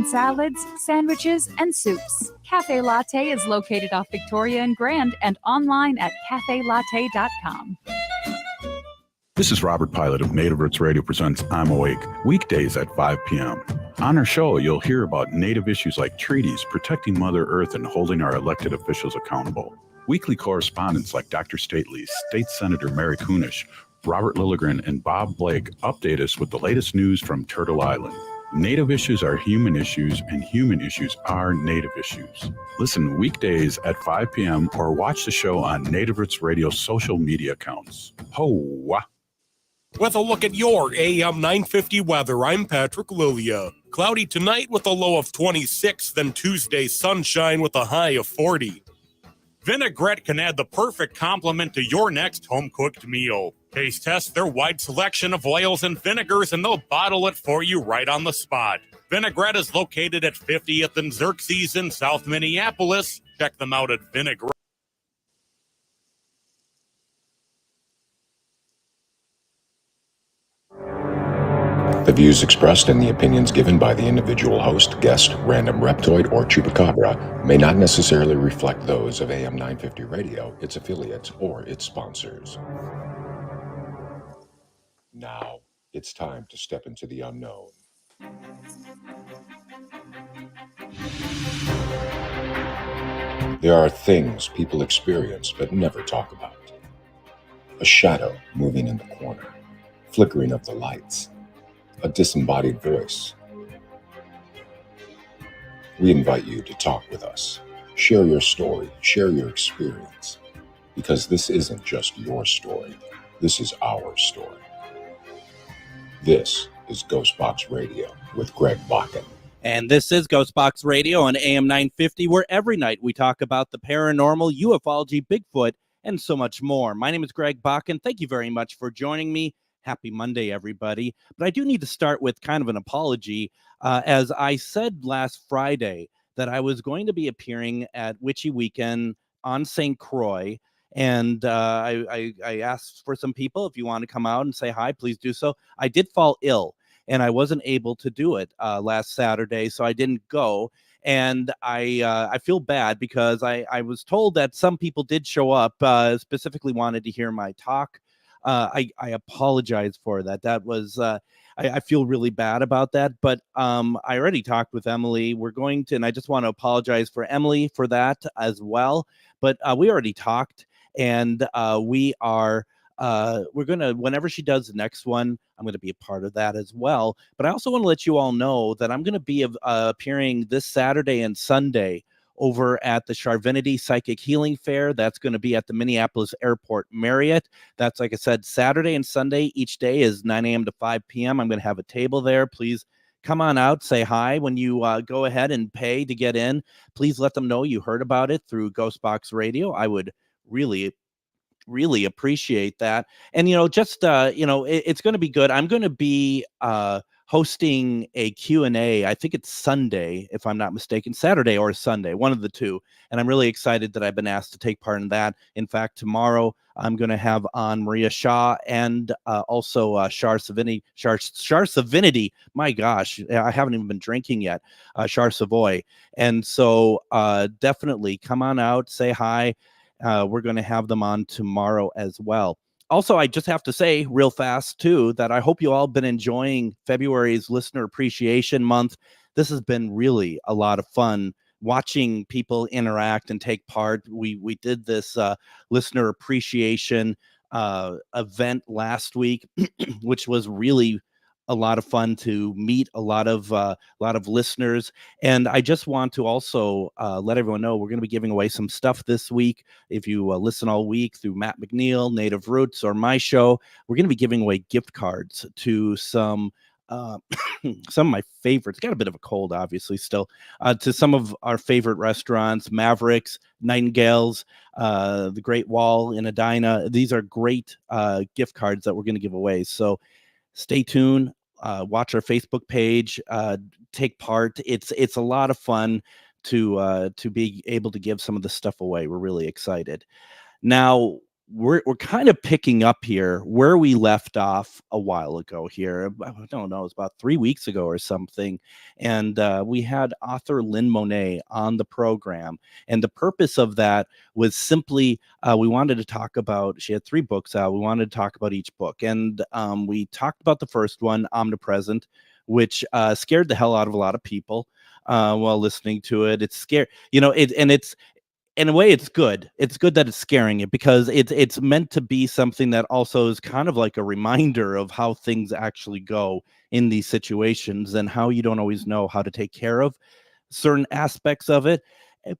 salads, sandwiches, and soups. Cafe Latte is located off Victoria and Grand and online at cafelatte.com. This is Robert Pilot of Native Roots Radio presents I'm Awake, weekdays at 5 p.m. On our show, you'll hear about Native issues like treaties, protecting Mother Earth, and holding our elected officials accountable. Weekly correspondents like Dr. Stately, State Senator Mary Kunesh, Robert Lilligren, and Bob Blake update us with the latest news from Turtle Island. Native issues are human issues, and human issues are Native issues. Listen weekdays at 5 p.m. or watch the show on Native Roots Radio social media accounts. Ho-wah! With a look at your AM 950 weather, I'm Patrick Lilia. Cloudy tonight with a low of 26, then Tuesday sunshine with a high of 40. Vinaigrette can add the perfect complement to your next home-cooked meal. Taste test their wide selection of oils and vinegars, and they'll bottle it for you right on the spot. Vinaigrette is located at 50th and Xerxes in South Minneapolis. Check them out at Vinaigrette. The views expressed and the opinions given by the individual host, guest, random reptoid, or chupacabra may not necessarily reflect those of AM 950 Radio, its affiliates, or its sponsors. Now, it's time to step into the unknown. There are things people experience but never talk about. A shadow moving in the corner, flickering of the lights, a disembodied voice. We invite you to talk with us. Share your story, share your experience, because this isn't just your story, this is our story. This is GhostBox Radio with Greg Bakun. And this is GhostBox Radio on AM 950, where every night we talk about the paranormal, ufology, Bigfoot, and so much more. My name is Greg Bakun. Thank you very much for joining me. Happy Monday, everybody. But I do need to start with kind of an apology. As I said last Friday that I was going to be appearing at Witchy Weekend on St. Croix. And I asked for some people, if you want to come out and say hi, please do so. I did fall ill, and I wasn't able to do it last Saturday, so I didn't go. And I feel bad because I was told that some people did show up, specifically wanted to hear my talk. I apologize for that. That was, I feel really bad about that, but I already talked with Emily. We're going to, and I just want to apologize for Emily for that as well. But we already talked, and we're going to, whenever she does the next one, I'm going to be a part of that as well. But I also want to let you all know that I'm going to be appearing this Saturday and Sunday over at the Charvinity Psychic Healing Fair. That's going to be at the Minneapolis Airport Marriott. That's, like I said, Saturday and Sunday. Each day is 9 a.m. to 5 p.m. I'm going to have a table there. Please come on out, say hi. When you go ahead and pay to get in, please let them know you heard about it through GhostBox Radio. I would really appreciate that. And, it's going to be good. I'm going to be hosting a Q&A. I think it's Sunday, if I'm not mistaken, Saturday or Sunday, one of the two. And I'm really excited that I've been asked to take part in that. In fact, tomorrow I'm going to have on Maria Shaw and also Shar Savinity. My gosh, I haven't even been drinking yet. Shar Savoy. And so definitely come on out, say hi. We're going to have them on tomorrow as well. Also, I just have to say real fast, too, that I hope you all been enjoying February's Listener Appreciation Month. This has been really a lot of fun watching people interact and take part. We did this Listener Appreciation event last week, which was really a lot of fun to meet a lot of listeners. And I just want to also let everyone know we're going to be giving away some stuff this week. If you listen all week through Matt McNeil, Native Roots, or my show, we're going to be giving away gift cards to some of my favorites. Got a bit of a cold, obviously, still, to some of our favorite restaurants: Mavericks, Nightingales, the Great Wall in Edina. These are great gift cards that we're going to give away. So stay tuned, watch our Facebook page, take part. It's a lot of fun to be able to give some of this stuff away. We're really excited. Now, we're kind of picking up here where we left off a while ago here. I don't know, it's about 3 weeks ago or something. And we had author Lynn Monet on the program. And the purpose of that was simply we wanted to talk about, she had 3 books out. We wanted to talk about each book. And we talked about the first one, Omnipresent, which scared the hell out of a lot of people while listening to it. It's scary, it's, in a way, it's good. It's good that it's scaring you, because it's meant to be something that also is kind of like a reminder of how things actually go in these situations and how you don't always know how to take care of certain aspects of it.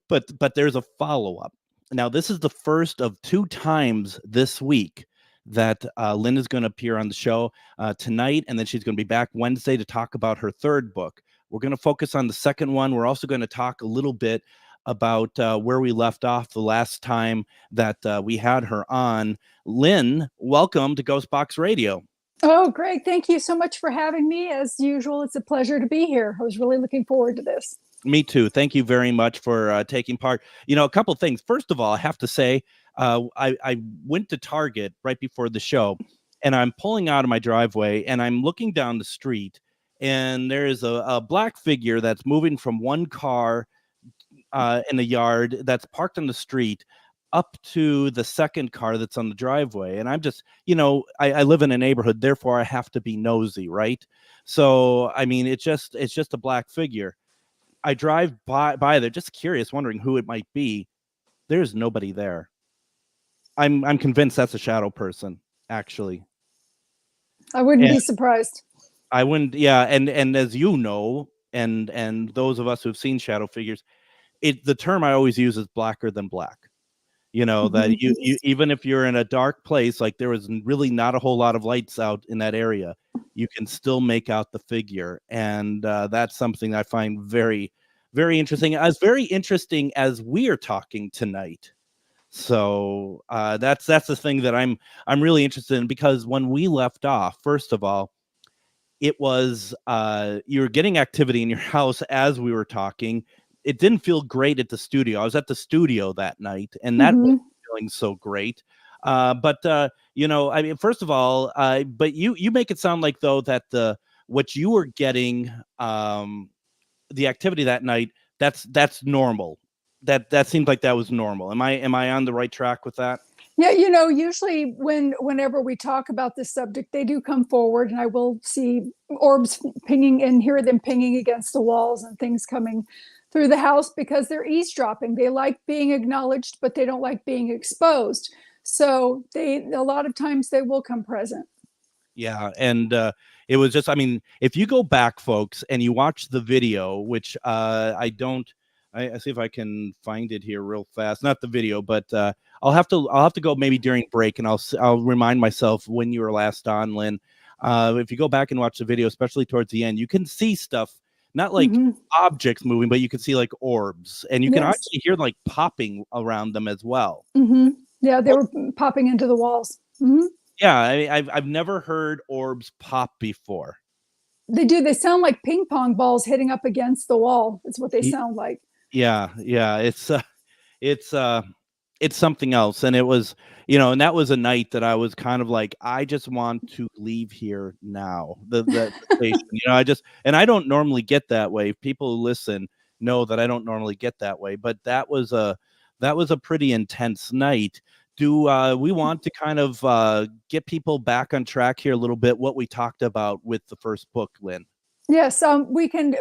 But there's a follow-up. Now, this is the first of 2 times this week that Lynn is going to appear on the show tonight, and then she's going to be back Wednesday to talk about her 3rd book. We're going to focus on the second one. We're also going to talk a little bit about where we left off the last time that we had her on. Lynn, welcome to GhostBox Radio. Oh, Greg, thank you so much for having me. As usual, it's a pleasure to be here. I was really looking forward to this. Me too. Thank you very much for taking part. A couple of things. First of all, I have to say, I went to Target right before the show, and I'm pulling out of my driveway, and I'm looking down the street, and there is a black figure that's moving from one car in a yard that's parked on the street up to the second car that's on the driveway. And I'm just, I live in a neighborhood, therefore I have to be nosy, right? So, I mean, it's just a black figure. I drive by there, just curious, wondering who it might be. There's nobody there. I'm convinced that's a shadow person, actually. I wouldn't be surprised. I wouldn't, yeah. And as you know, and those of us who've seen shadow figures, the term I always use is blacker than black. That you even if you're in a dark place, like there was really not a whole lot of lights out in that area, you can still make out the figure. And that's something I find very, very interesting. As very interesting as we are talking tonight. So that's the thing that I'm really interested in, because when we left off, first of all, it was you were getting activity in your house as we were talking. It didn't feel great at the studio. I was at the studio that night, and that wasn't feeling so great. But I mean, first of all, but you make it sound like, though, that what you were getting, the activity that night, that's normal. That seemed like that was normal. Am I on the right track with that? Yeah, usually whenever we talk about this subject, they do come forward, and I will see orbs pinging and hear them pinging against the walls and things coming through the house, because they're eavesdropping. They like being acknowledged, but they don't like being exposed. So a lot of times they will come present. Yeah. And it was just, I mean, if you go back, folks, and you watch the video, which I see if I can find it here real fast. Not the video, but I'll have to go maybe during break, and I'll remind myself when you were last on, Lynn. If you go back and watch the video, especially towards the end, you can see stuff. Not like objects moving, but you can see like orbs, and you can actually hear like popping around them as well. Yeah, they were popping into the walls. Yeah, I've never heard orbs pop before. They do. They sound like ping pong balls hitting up against the wall. It's what they sound like. Yeah. It's something else. And it was, and that was a night that I was kind of like, I just want to leave here now. The station, and I don't normally get that way. People who listen know that I don't normally get that way, but that was a pretty intense night. Do we want to kind of get people back on track here a little bit, what we talked about with the first book, Lynn? Yes, we can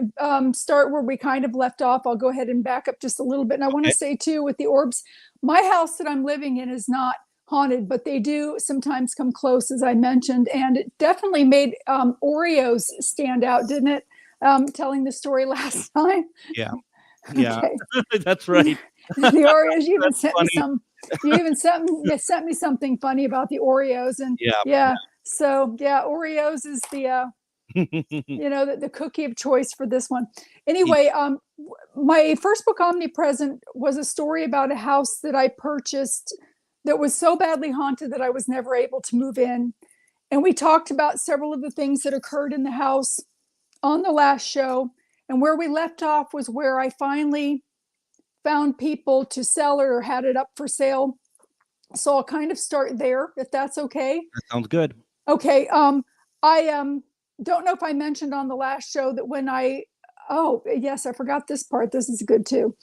start where we kind of left off. I'll go ahead and back up just a little bit. And I want to say, too, with the orbs, my house that I'm living in is not haunted, but they do sometimes come close, as I mentioned. And it definitely made Oreos stand out, didn't it? Telling the story last time. Yeah. Okay. That's right. The Oreos, you even sent me some. You even sent me something funny about the Oreos. And so Oreos is the the cookie of choice for this one. Anyway, my first book, Omnipresent, was a story about a house that I purchased that was so badly haunted that I was never able to move in. And we talked about several of the things that occurred in the house on the last show. And where we left off was where I finally found people to sell it or had it up for sale. So I'll kind of start there, if that's okay. That sounds good. Okay. I don't know if I mentioned on the last show that oh yes, I forgot this part. This is good too.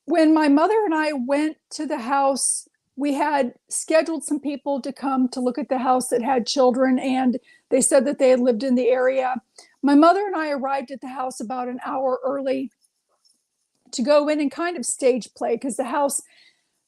When my mother and I went to the house, we had scheduled some people to come to look at the house that had children, and they said that they had lived in the area. My mother and I arrived at the house about an hour early to go in and kind of stage play, because the house,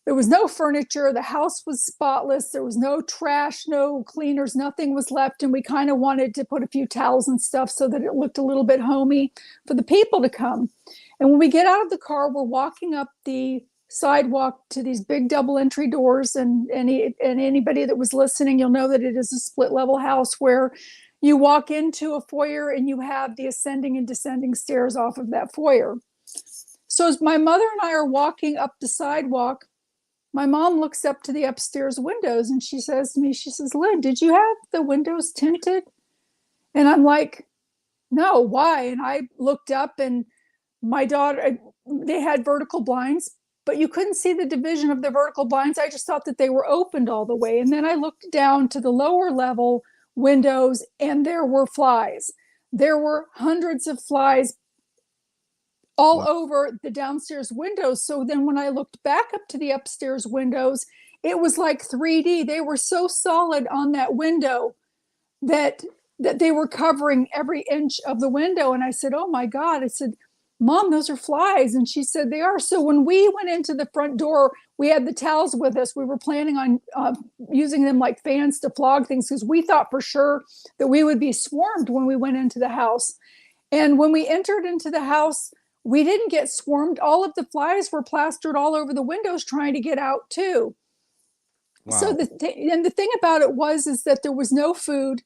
there was no furniture. The house was spotless. There was no trash, no cleaners, nothing was left. And we kind of wanted to put a few towels and stuff so that it looked a little bit homey for the people to come. And when we get out of the car, we're walking up the sidewalk to these big double entry doors. And anybody that was listening, you'll know that it is a split level house where you walk into a foyer and you have the ascending and descending stairs off of that foyer. So as my mother and I are walking up the sidewalk, my mom looks up to the upstairs windows and she says to me, she says, "Lynn, did you have the windows tinted?" And I'm like, "No, why?" And I looked up, and my daughter, they had vertical blinds, but you couldn't see the division of the vertical blinds. I just thought that they were opened all the way. And then I looked down to the lower level windows, and there were flies. There were hundreds of flies all over the downstairs windows. So then when I looked back up to the upstairs windows, it was like 3D. They were so solid on that window that they were covering every inch of the window. And I said, "Oh my God." I said, "Mom, those are flies." And she said, "They are." So when we went into the front door, we had the towels with us. We were planning on using them like fans to flog things, because we thought for sure that we would be swarmed when we went into the house. And when we entered into the house, we didn't get swarmed. All of the flies were plastered all over the windows trying to get out too. Wow. So the thing about it is that there was no food,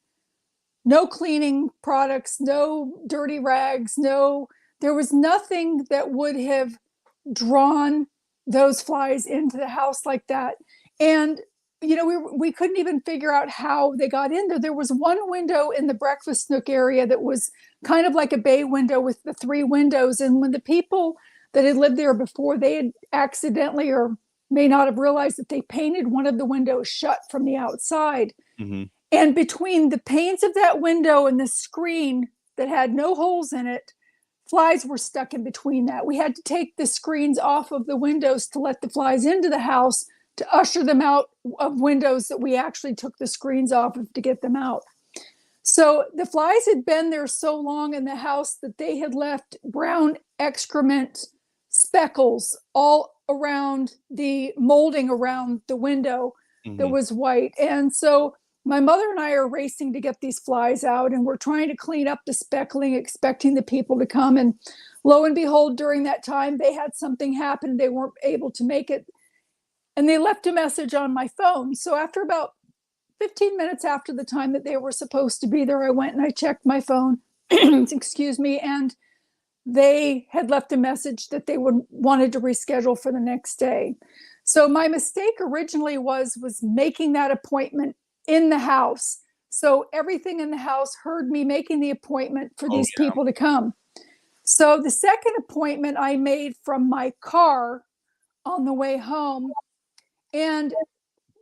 no cleaning products, no dirty rags, there was nothing that would have drawn those flies into the house like that. And we couldn't even figure out how they got in there. There was one window in the breakfast nook area that was kind of like a bay window with the 3 windows. And when the people that had lived there before, they had accidentally or may not have realized that they painted one of the windows shut from the outside. Mm-hmm. And between the panes of that window and the screen that had no holes in it, flies were stuck in between that. We had to take the screens off of the windows to let the flies into the house, to usher them out of windows that we actually took the screens off of to get them out. So the flies had been there so long in the house that they had left brown excrement speckles all around the molding around the window. Mm-hmm. That was white. And so my mother and I are racing to get these flies out, and we're trying to clean up the speckling, expecting the people to come. And lo and behold, during that time, they had something happen. They weren't able to make it. And they left a message on my phone. So after about 15 minutes after the time that they were supposed to be there, I went and I checked my phone, excuse me, and they had left a message that they wanted to reschedule for the next day. So my mistake originally was making that appointment in the house. So everything in the house heard me making the appointment for these people to come. So the second appointment I made from my car on the way home. And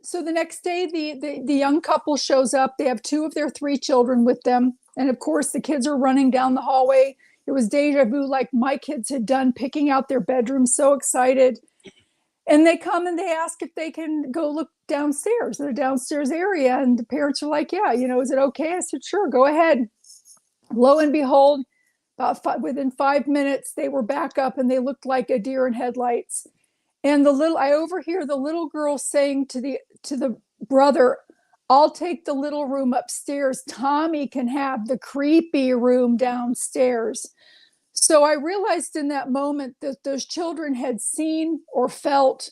so the next day, the young couple shows up. They have 2 of their 3 children with them. And of course, the kids are running down the hallway. It was deja vu, like my kids had done, picking out their bedrooms, so excited. And they come and they ask if they can go look downstairs, the downstairs area. And the parents are like, "Yeah, is it okay?" I said, "Sure, go ahead." Lo and behold, within 5 minutes, they were back up and they looked like a deer in headlights. And I overhear the little girl saying to the brother, "I'll take the little room upstairs. Tommy can have the creepy room downstairs." So I realized in that moment that those children had seen or felt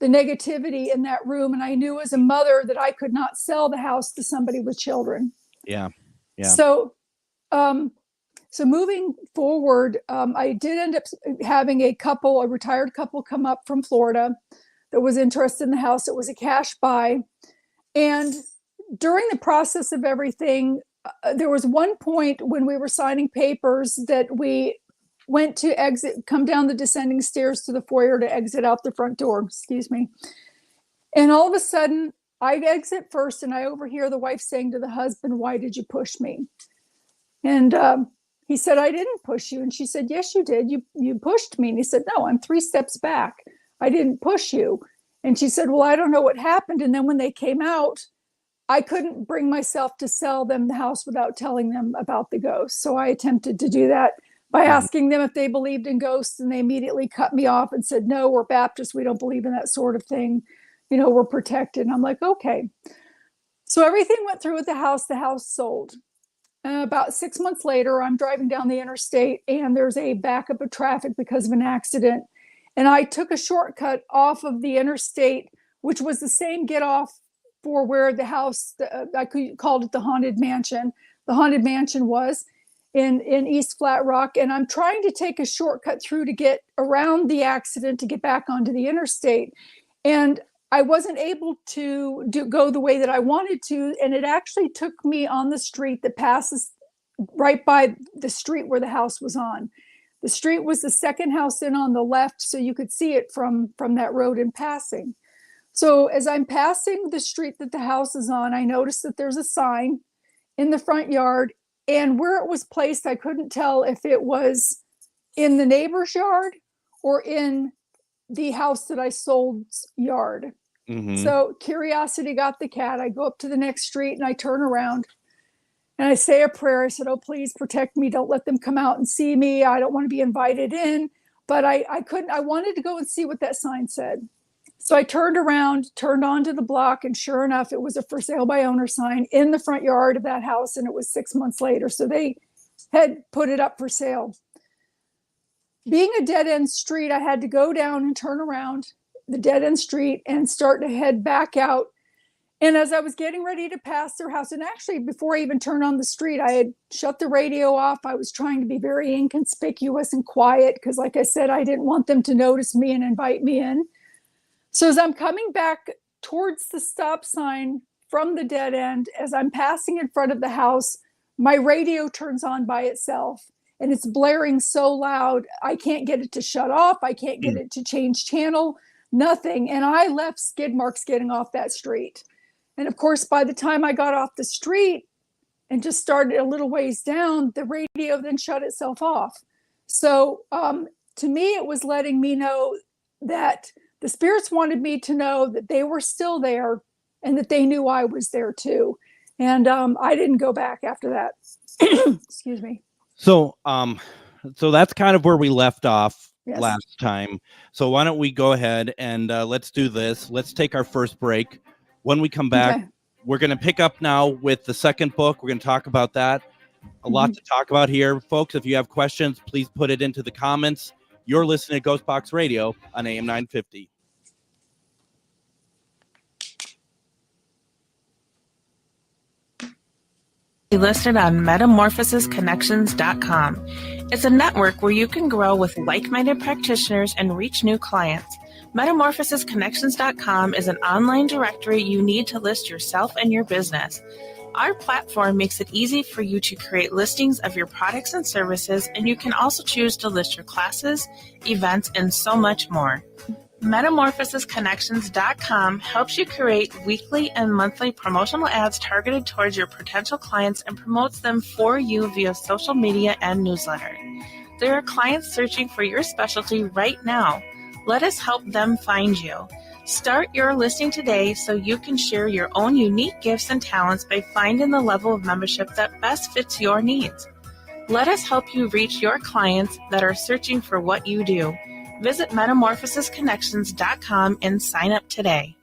the negativity in that room. And I knew as a mother that I could not sell the house to somebody with children. Yeah. Yeah. So moving forward, I did end up having a retired couple come up from Florida that was interested in the house. It was a cash buy. And during the process of everything, there was one point when we were signing papers that we went to come down the descending stairs to the foyer to exit out the front door, excuse me. And all of a sudden, I exit first and I overhear the wife saying to the husband, "Why did you push me?" And he said, "I didn't push you." And she said, "Yes, you did. You pushed me." And he said, "No, I'm 3 steps back. I didn't push you." And she said, "Well, I don't know what happened." And then when they came out, I couldn't bring myself to sell them the house without telling them about the ghost. So I attempted to do that by asking them if they believed in ghosts, and they immediately cut me off and said, "No, we're Baptists. We don't believe in that sort of thing. We're protected." And I'm like, okay. So everything went through with the house. The house sold. About 6 months later, I'm driving down the interstate and there's a backup of traffic because of an accident. And I took a shortcut off of the interstate, which was the same get off for where the house, I called it the Haunted Mansion. The Haunted Mansion was in East Flat Rock. And I'm trying to take a shortcut through to get around the accident to get back onto the interstate. And I wasn't able to go the way that I wanted to. And it actually took me on the street that passes right by the street where the house was on. The street was the second house in on the left, so you could see it from that road in passing. So as I'm passing the street that the house is on, I noticed that there's a sign in the front yard, and where it was placed, I couldn't tell if it was in the neighbor's yard or in the house that I sold's yard. Mm-hmm. So curiosity got the cat. I go up to the next street and I turn around and I say a prayer. I said, "Oh, please protect me. Don't let them come out and see me. I don't want to be invited in." But I couldn't. I wanted to go and see what that sign said. So I turned around, turned onto the block, and sure enough, it was a for sale by owner sign in the front yard of that house. And it was 6 months later. So they had put it up for sale. Being a dead-end street, I had to go down and turn around the dead-end street and start to head back out. And as I was getting ready to pass their house, and actually before I even turned on the street, I had shut the radio off. I was trying to be very inconspicuous and quiet because, like I said, I didn't want them to notice me and invite me in. So as I'm coming back towards the stop sign from the dead end, as I'm passing in front of the house, my radio turns on by itself. And it's blaring so loud, I can't get it to shut off. I can't get it to change channel, nothing. And I left skid marks getting off that street. And of course, by the time I got off the street and just started a little ways down, the radio then shut itself off. So to me, it was letting me know that the spirits wanted me to know that they were still there and that they knew I was there too. And I didn't go back after that. Excuse me. So that's kind of where we left off last time. So why don't we go ahead and let's do this. Let's take our first break. When we come back, we're going to pick up now with the second book. We're going to talk about that. A lot to talk about here. Folks, if you have questions, please put it into the comments. You're listening to GhostBox Radio on AM 950. Listed on metamorphosisconnections.com. It's a network where you can grow with like-minded practitioners and reach new clients. Metamorphosisconnections.com is an online directory you need to list yourself and your business. Our platform makes it easy for you to create listings of your products and services, and you can also choose to list your classes, events, and so much more. Metamorphosisconnections.com helps you create weekly and monthly promotional ads targeted towards your potential clients and promotes them for you via social media and newsletter. There are clients searching for your specialty right now. Let us help them find you. Start your listing today so you can share your own unique gifts and talents by finding the level of membership that best fits your needs. Let us help you reach your clients that are searching for what you do. Visit metamorphosisconnections.com and sign up today.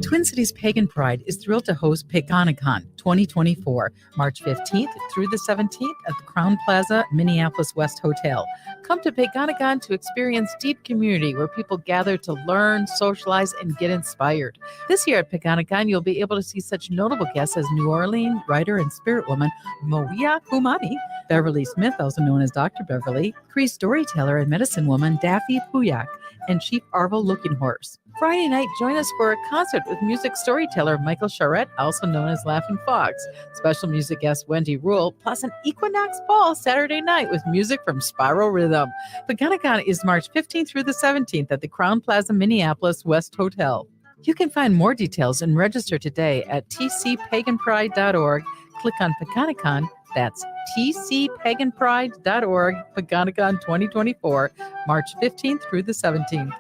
Twin Cities Pagan Pride is thrilled to host Pagonicon 2024, March 15th through the 17th at the Crown Plaza, Minneapolis West Hotel. Come to Pagonicon to experience deep community where people gather to learn, socialize, and get inspired. This year at Pagonicon, you'll be able to see such notable guests as New Orleans writer and spirit woman Moia Humani, Beverly Smith, also known as Dr. Beverly, Cree storyteller and medicine woman Daffy Puyak, and Chief Arvo Looking Horse. Friday night, join us for a concert with music storyteller Michael Charette, also known as Laughing Fox. Special music guest Wendy Rule, plus an Equinox Ball Saturday night with music from Spiral Rhythm. Paganagon is March 15th through the 17th at the Crown Plaza Minneapolis West Hotel. You can find more details and register today at tcpaganpride.org. Click on Paganagon. That's tcpaganpride.org. Paganagon 2024, March 15th through the 17th.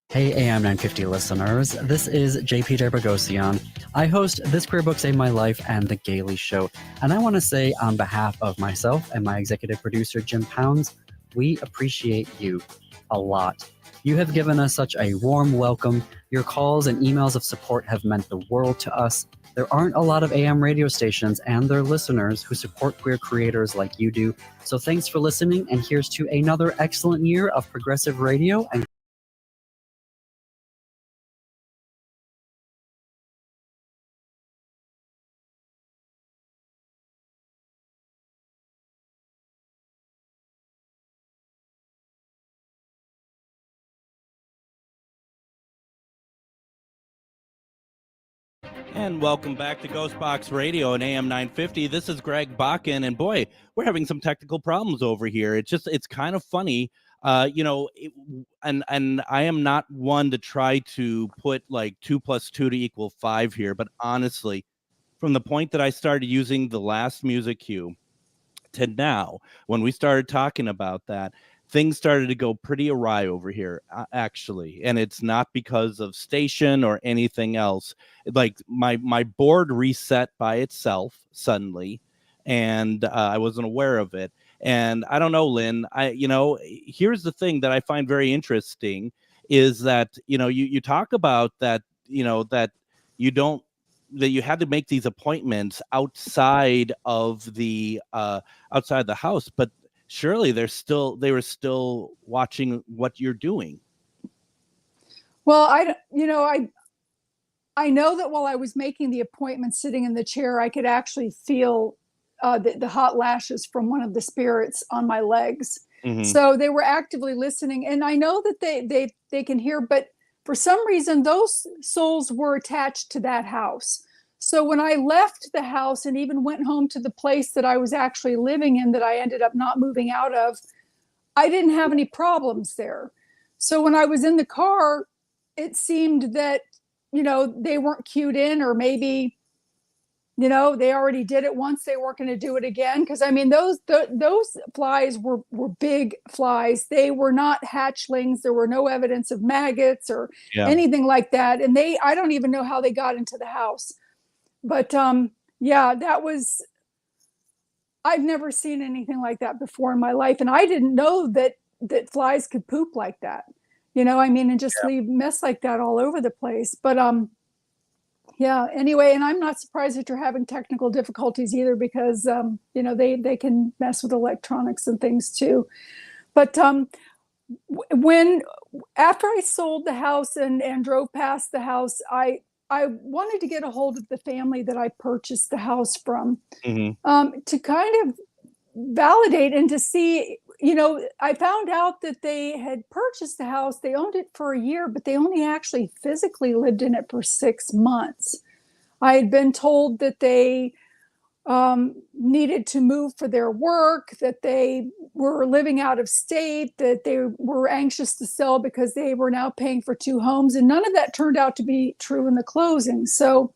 Hey AM 950 listeners, this is JP Derbogosian. I host This Queer Book Saved My Life and The Gaily Show, and I want to say on behalf of myself and my executive producer Jim Pounds, we appreciate you a lot. You have given us such a warm welcome. Your calls and emails of support have meant the world to us. There aren't a lot of AM radio stations and their listeners who support queer creators like you do, so thanks for listening, and here's to another excellent year of progressive radio and And welcome back to GhostBox Radio and AM 950. This is Greg Bakun, and boy, we're having some technical problems over here. It's kind of funny, and I am not one to try to put like 2 + 2 = 5 here, but honestly, from the point that I started using the last music cue to now, when we started talking about that, things started to go pretty awry over here, actually. And it's not because of station or anything else. Like my board reset by itself suddenly, and I wasn't aware of it. And I don't know, Lynn, here's the thing that I find very interesting is that, you talk about that, that you had to make these appointments outside of the house, but surely they were still watching what you're doing. Well, I know that while I was making the appointment sitting in the chair, I could actually feel the hot lashes from one of the spirits on my legs. Mm-hmm. So they were actively listening, and I know that they can hear, but for some reason those souls were attached to that house. So when I left the house and even went home to the place that I was actually living in, that I ended up not moving out of, I didn't have any problems there. So when I was in the car, it seemed that, they weren't cued in, or maybe, they already did it once, they weren't going to do it again. Because I mean, those flies were big flies. They were not hatchlings. There were no evidence of maggots or anything like that. And I don't even know how they got into the house. But I've never seen anything like that before in my life. And I didn't know that flies could poop like that, and just leave mess like that all over the place. But anyway, and I'm not surprised that you're having technical difficulties either, because, they can mess with electronics and things too. But after I sold the house and drove past the house, I wanted to get a hold of the family that I purchased the house from, to kind of validate and to see, I found out that they had purchased the house. They owned it for a year, but they only actually physically lived in it for 6 months. I had been told that they needed to move for their work, that they were living out of state, that they were anxious to sell because they were now paying for 2 homes. And none of that turned out to be true in the closing. So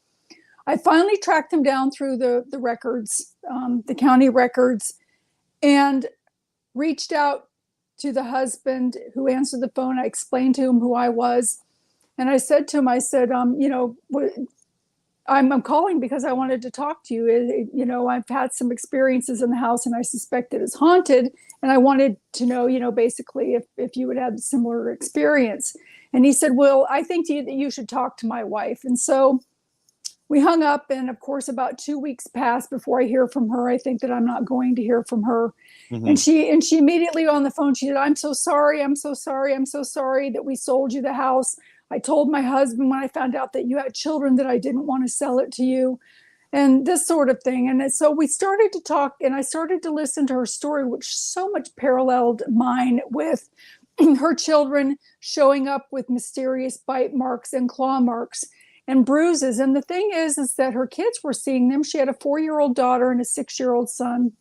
I finally tracked them down through the records, the county records, and reached out to the husband who answered the phone. I explained to him who I was. And I said to him, I'm calling because I wanted to talk to you. I've had some experiences in the house and I suspect it is haunted. And I wanted to know, basically if you would have a similar experience. And he said, well, I think that you should talk to my wife. And so we hung up, and of course, about 2 weeks passed before I hear from her. I think that I'm not going to hear from her. Mm-hmm. And she immediately on the phone, she said, I'm so sorry that we sold you the house. I told my husband when I found out that you had children that I didn't want to sell it to you, and this sort of thing. And so we started to talk, and I started to listen to her story, which so much paralleled mine with her children showing up with mysterious bite marks and claw marks and bruises. And the thing is that her kids were seeing them. She had a 4-year-old daughter and a 6-year-old son.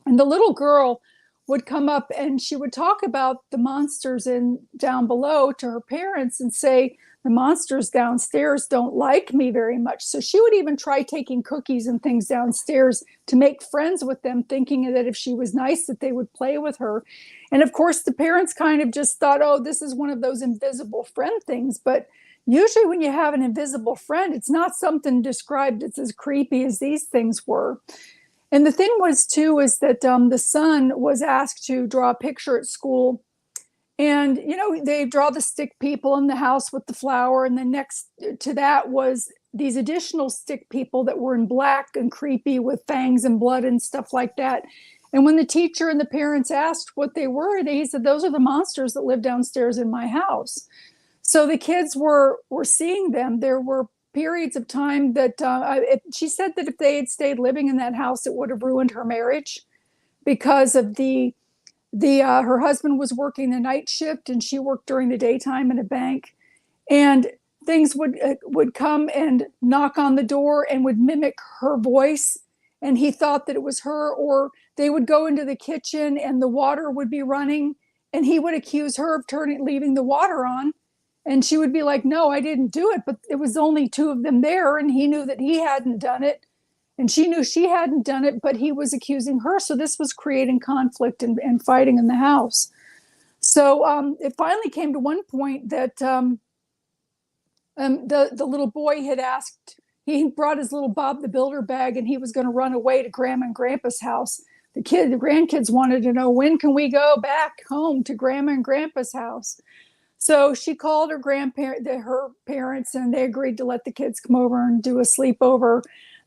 And the little girl would come up and she would talk about the monsters down below to her parents and say, the monsters downstairs don't like me very much. So she would even try taking cookies and things downstairs to make friends with them, thinking that if she was nice, that they would play with her. And of course, the parents kind of just thought, oh, this is one of those invisible friend things. But usually when you have an invisible friend, it's not something described that's as creepy as these things were. And the thing was, too, is that the son was asked to draw a picture at school. And, they draw the stick people in the house with the flower. And then next to that was these additional stick people that were in black and creepy with fangs and blood and stuff like that. And when the teacher and the parents asked what they were, he said, those are the monsters that live downstairs in my house. So the kids were seeing them. There were periods of time that she said that if they had stayed living in that house, it would have ruined her marriage because of her husband was working the night shift and she worked during the daytime in a bank, and things would come and knock on the door and would mimic her voice, and he thought that it was her. Or they would go into the kitchen and the water would be running and he would accuse her of leaving the water on, and she would be like, no, I didn't do it, but it was only 2 of them there, and he knew that he hadn't done it. And she knew she hadn't done it, but he was accusing her. So this was creating conflict and fighting in the house. So it finally came to one point that the little boy had asked, he brought his little Bob the Builder bag and he was going to run away to Grandma and Grandpa's house. The grandkids wanted to know, when can we go back home to Grandma and Grandpa's house? So she called her parents, and they agreed to let the kids come over and do a sleepover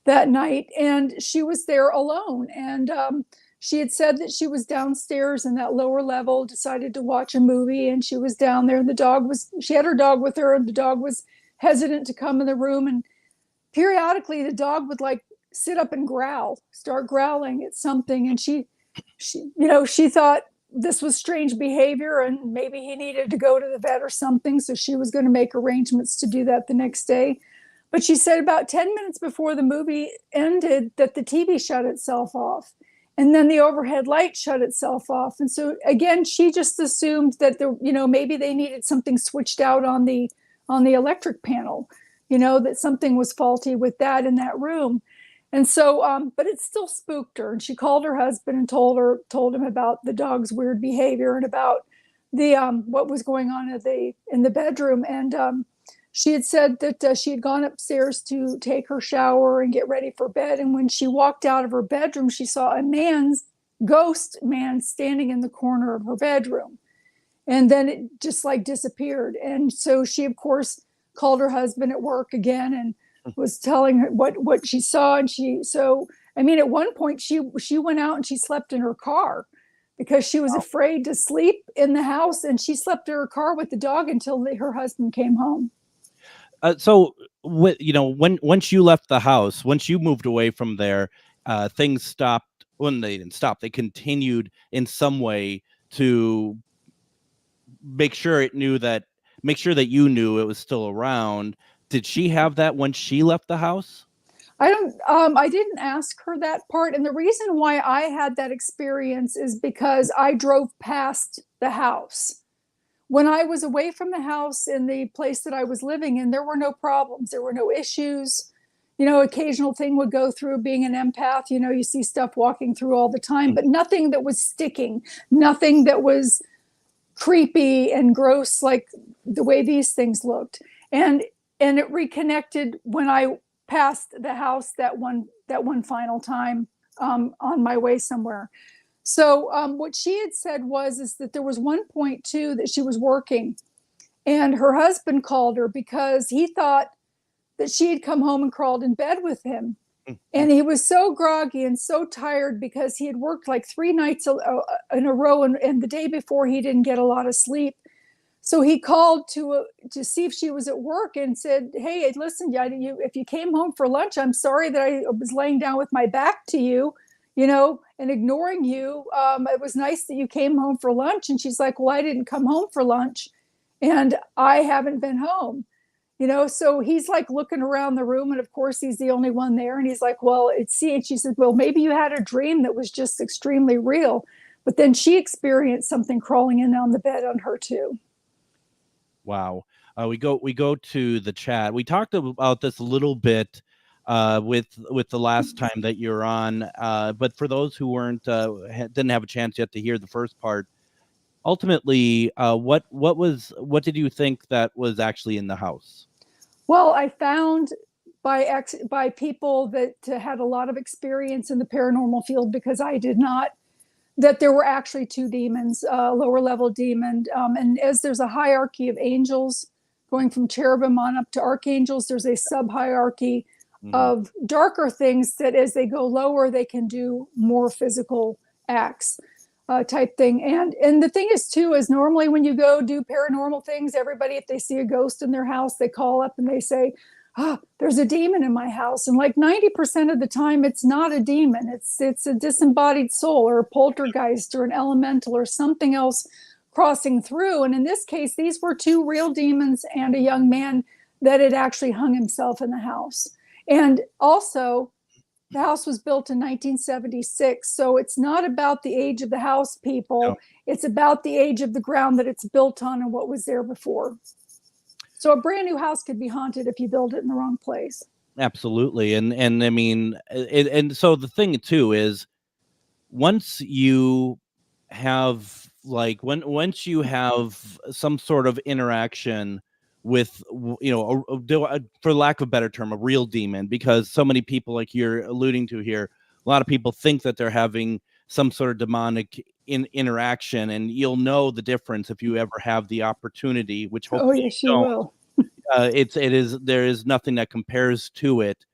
that night. And she was there alone. And she had said that she was downstairs in that lower level, decided to watch a movie, and she was down there, and she had her dog with her, and the dog was hesitant to come in the room. And periodically the dog would sit up and start growling at something. And she thought this was strange behavior and maybe he needed to go to the vet or something. So she was going to make arrangements to do that the next day. But she said about 10 minutes before the movie ended that the TV shut itself off, and then the overhead light shut itself off. And so again, she just assumed that maybe they needed something switched out on the electric panel, that something was faulty with that in that room. And so, but it still spooked her. And she called her husband and told him about the dog's weird behavior and about the what was going on in the bedroom. And she had said that she had gone upstairs to take her shower and get ready for bed. And when she walked out of her bedroom, she saw a ghost man standing in the corner of her bedroom. And then it just disappeared. And so she, of course, called her husband at work again and was telling her what she saw. And at one point she went out and she slept in her car because she was afraid to sleep in the house. And she slept in her car with the dog until her husband came home. So once you left the house, once you moved away from there, things stopped. When they didn't stop, they continued in some way to make sure that you knew it was still around. Did she have that when she left the house? I didn't ask her that part. And the reason why I had that experience is because I drove past the house. When I was away from the house in the place that I was living in, there were no problems. There were no issues. Occasional thing would go through. Being an empath, you see stuff walking through all the time, but nothing that was sticking, nothing that was creepy and gross like the way these things looked. And it reconnected when I passed the house that one final time on my way somewhere. So what she had said is that there was one point too that she was working, and her husband called her because he thought that she had come home and crawled in bed with him. And he was so groggy and so tired because he had worked 3 nights in a row, and the day before he didn't get a lot of sleep. So he called to see if she was at work and said, hey, listen, if you came home for lunch, I'm sorry that I was laying down with my back to you, and ignoring you. It was nice that you came home for lunch. And she's like, well, I didn't come home for lunch and I haven't been home. So he's like looking around the room, and of course he's the only one there. And he's like, well, and she said, well, maybe you had a dream that was just extremely real. But then she experienced something crawling in on the bed on her too. Wow. We go to the chat. We talked about this a little bit with the last time that you're on, but for those who didn't have a chance yet to hear the first part, ultimately, what did you think that was actually in the house? Well, I found by people that had a lot of experience in the paranormal field, because I did not, that there were actually two demons, lower level demon. And as there's a hierarchy of angels going from cherubim on up to archangels, there's a sub hierarchy of darker things that as they go lower, they can do more physical acts. Type thing. And the thing is too, is normally when you go do paranormal things, everybody, if they see a ghost in their house, they call up and they say, there's a demon in my house. And like 90% of the time, it's not a demon. It's a disembodied soul or a poltergeist or an elemental or something else crossing through. And in this case, these were two real demons and a young man that had actually hung himself in the house. And also, the house was built in 1976, so it's not about the age of the house, people. No. It's about the age of the ground that it's built on and what was there before. So a brand new house could be haunted if you build it in the wrong place. Absolutely. And I mean, and so the thing too is, once you have once you have some sort of interaction with, for lack of a better term, a real demon, because so many people, like you're alluding to here, a lot of people think that they're having some sort of demonic interaction, and you'll know the difference if you ever have the opportunity, which hopefully you will. There is nothing that compares to it.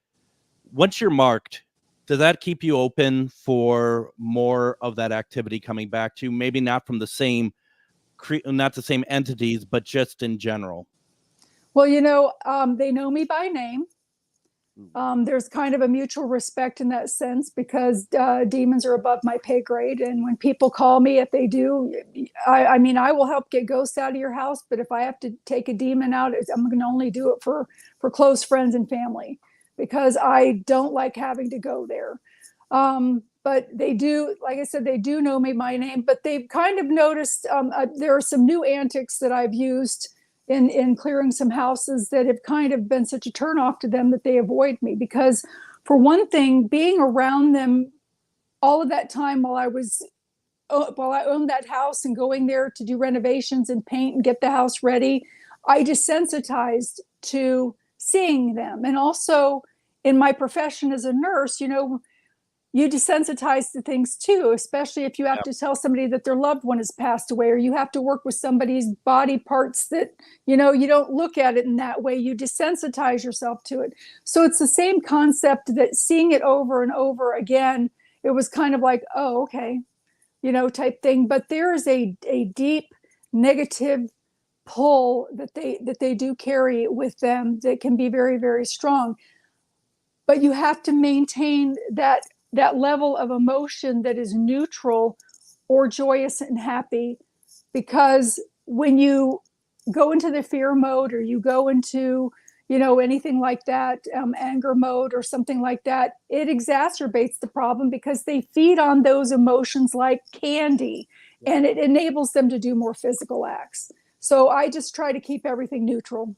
Once you're marked, does that keep you open for more of that activity coming back to you? Maybe not from the same entities, but just in general. Well, they know me by name. There's kind of a mutual respect in that sense, because demons are above my pay grade. And when people call me, if they do, I mean, I will help get ghosts out of your house. But if I have to take a demon out, I'm going to only do it for close friends and family, because I don't like having to go there. But they do, like I said, they do know me by name, but they've kind of noticed there are some new antics that I've used in clearing some houses that have kind of been such a turnoff to them that they avoid me. Because for one thing, being around them all of that time while I owned that house and going there to do renovations and paint and get the house ready, I desensitized to seeing them. And also in my profession as a nurse, you desensitize to things too, especially if you have to tell somebody that their loved one has passed away, or you have to work with somebody's body parts that, you don't look at it in that way. You desensitize yourself to it. So it's the same concept, that seeing it over and over again, it was kind of like, oh, okay, type thing. But there is a deep negative pull that they do carry with them that can be very, very strong. But you have to maintain that level of emotion that is neutral or joyous and happy, because when you go into the fear mode, or you go into, anything like that, anger mode or something like that, it exacerbates the problem, because they feed on those emotions like candy, and it enables them to do more physical acts. So I just try to keep everything neutral.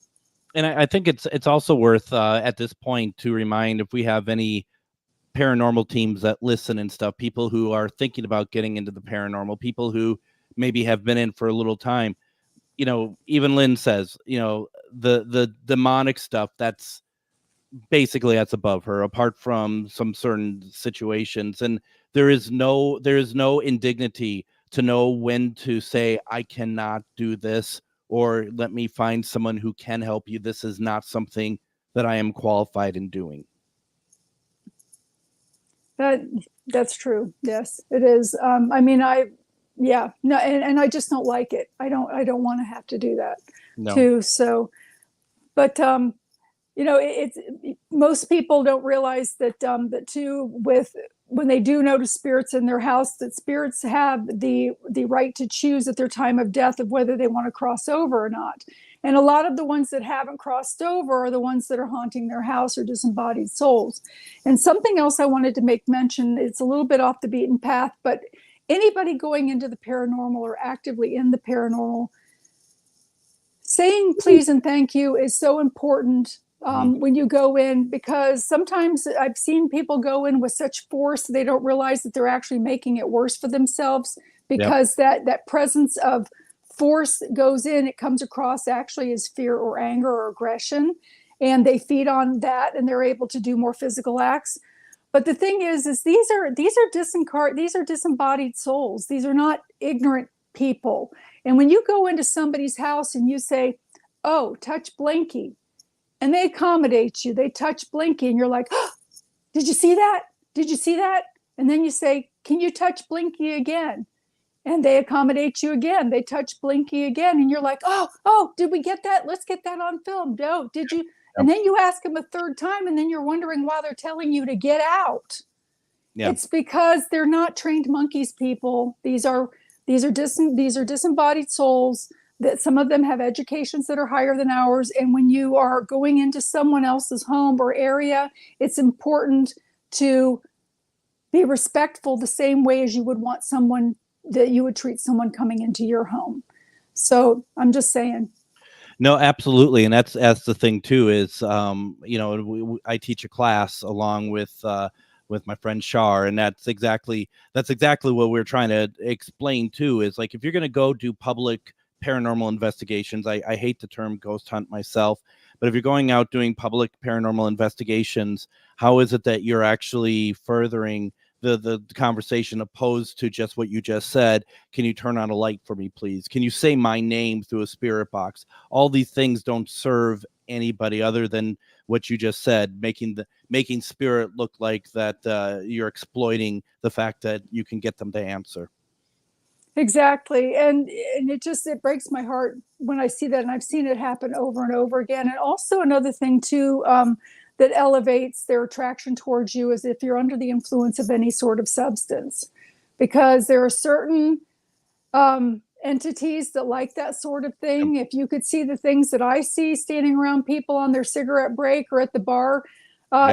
And I think it's also worth at this point to remind, if we have any paranormal teams that listen and stuff, people who are thinking about getting into the paranormal, people who maybe have been in for a little time, even Lynn says, the demonic stuff, that's above her, apart from some certain situations. And there is no indignity to know when to say, I cannot do this, or let me find someone who can help you. This is not something that I am qualified in doing. That's true. Yes, it is. And I just don't like it. I don't want to have to do that too. So, but it's most people don't realize that too, with when they do notice spirits in their house, that spirits have the right to choose at their time of death of whether they want to cross over or not. And a lot of the ones that haven't crossed over are the ones that are haunting their house or disembodied souls. And something else I wanted to make mention, it's a little bit off the beaten path, but anybody going into the paranormal or actively in the paranormal, saying please and thank you is so important when you go in, because sometimes I've seen people go in with such force they don't realize that they're actually making it worse for themselves, because that presence of force goes in, it comes across actually as fear or anger or aggression, and they feed on that and they're able to do more physical acts. But the thing is these are disembodied souls. These are not ignorant people. And when you go into somebody's house and you say, oh, touch Blinky, and they accommodate you, they touch Blinky, and you're like, oh, did you see that? Did you see that? And then you say, can you touch Blinky again? And they accommodate you again. They touch Blinky again. And you're like, oh, did we get that? Let's get that on film. No, did you? And then you ask them a third time, and then you're wondering why they're telling you to get out. Yeah. It's because they're not trained monkeys, people. These are disembodied souls, that some of them have educations that are higher than ours. And when you are going into someone else's home or area, it's important to be respectful the same way as you would want someone that you would treat someone coming into your home. So I'm just saying. No, absolutely. And that's the thing too, is, I teach a class along with my friend Shar, and that's exactly what we're trying to explain too, is like, if you're going to go do public paranormal investigations, I hate the term ghost hunt myself, but if you're going out doing public paranormal investigations, how is it that you're actually furthering the conversation, opposed to just what you just said? Can you turn on a light for me, please? Can you say my name through a spirit box? All these things don't serve anybody other than what you just said, making spirit look like that you're exploiting the fact that you can get them to answer. Exactly. And it breaks my heart when I see that. And I've seen it happen over and over again. And also another thing too, that elevates their attraction towards you is if you're under the influence of any sort of substance, because there are certain entities that like that sort of thing. If you could see the things that I see standing around people on their cigarette break or at the bar,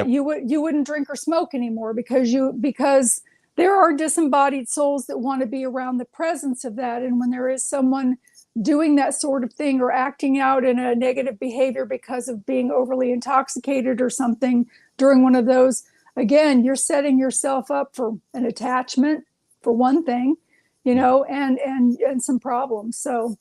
you wouldn't drink or smoke anymore, because there are disembodied souls that want to be around the presence of that. And when there is someone doing that sort of thing or acting out in a negative behavior because of being overly intoxicated or something during one of those, again, you're setting yourself up for an attachment, for one thing, and some problems. So,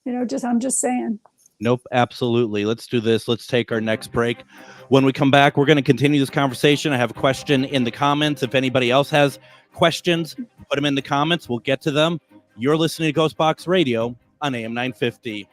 I'm just saying. Nope, absolutely. Let's do this. Let's take our next break. When we come back, we're going to continue this conversation. I have a question in the comments. If anybody else has questions, put them in the comments. We'll get to them. You're listening to GhostBox Radio on AM 950.